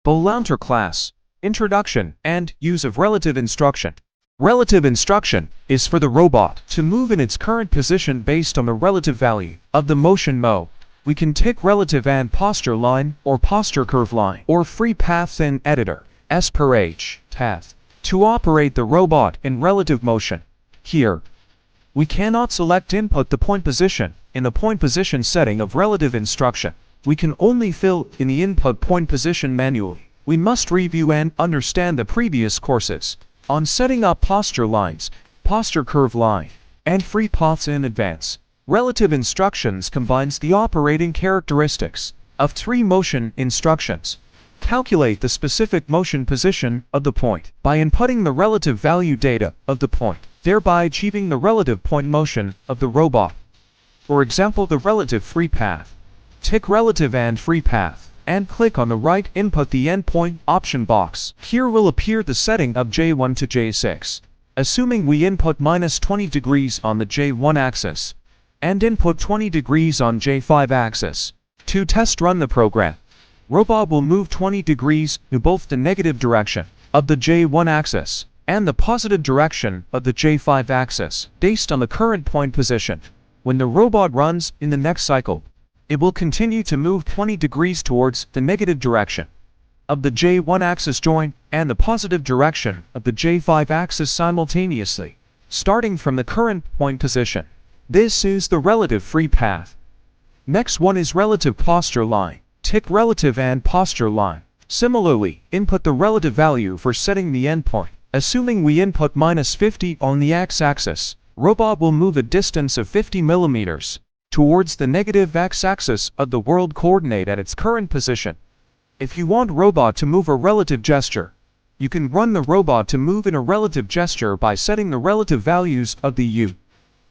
BORUNTE class, introduction and use of relative instruction. Relative instruction is for the robot to move in its current position based on the relative value of the motion mode. We can tick relative and posture line or posture curve line or free path in editor as per H path to operate the robot in relative motion. Here, we cannot select input the point position in the point position setting of relative instruction. We can only fill in the input point position manually. We must review and understand the previous courses on setting up posture lines, posture curve line, and free paths in advance. Relative instructions combines the operating characteristics of three motion instructions. Calculate the specific motion position of the point by inputting the relative value data of the point, thereby achieving the relative point motion of the robot. For example, the relative free path. Tick relative and free path, and click on the right input the endpoint option box. Here will appear the setting of J1 to J6. Assuming we input -20 degrees on the J1 axis, and input 20 degrees on J5 axis. To test run the program, robot will move 20 degrees to both the negative direction of the J1 axis and the positive direction of the J5 axis based on the current point position. When the robot runs in the next cycle, it will continue to move 20 degrees towards the negative direction of the J1 axis joint and the positive direction of the J5 axis simultaneously, starting from the current point position. This is the relative free path. Next one is relative posture line. Tick relative and posture line. Similarly, input the relative value for setting the endpoint. Assuming we input -50 on the x-axis, robot will move a distance of 50 millimeters towards the negative x-axis of the world coordinate at its current position. If you want robot to move a relative gesture, you can run the robot to move in a relative gesture by setting the relative values of the U,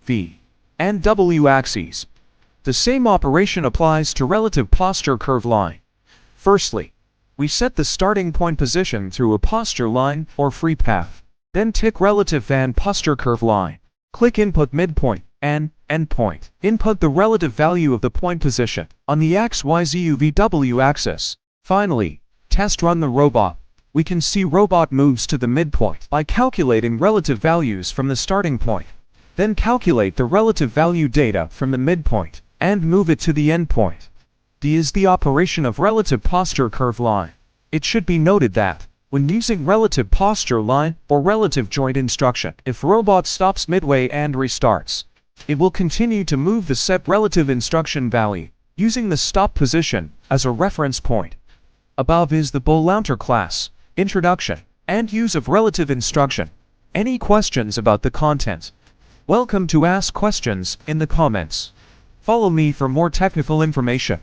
V, and W axes. The same operation applies to relative posture curve line. Firstly, we set the starting point position through a posture line or free path. Then tick relative and posture curve line. Click input midpoint and endpoint. Input the relative value of the point position on the XYZUVW axis. Finally, test run the robot. We can see robot moves to the midpoint by calculating relative values from the starting point. Then calculate the relative value data from the midpoint and move it to the endpoint. D is the operation of relative posture curve line. It should be noted that, when using relative posture line or relative joint instruction, if robot stops midway and restarts, it will continue to move the set relative instruction value, using the stop position as a reference point. Above is the BORUNTE class, introduction, and use of relative instruction. Any questions about the content? Welcome to ask questions in the comments. Follow me for more technical information.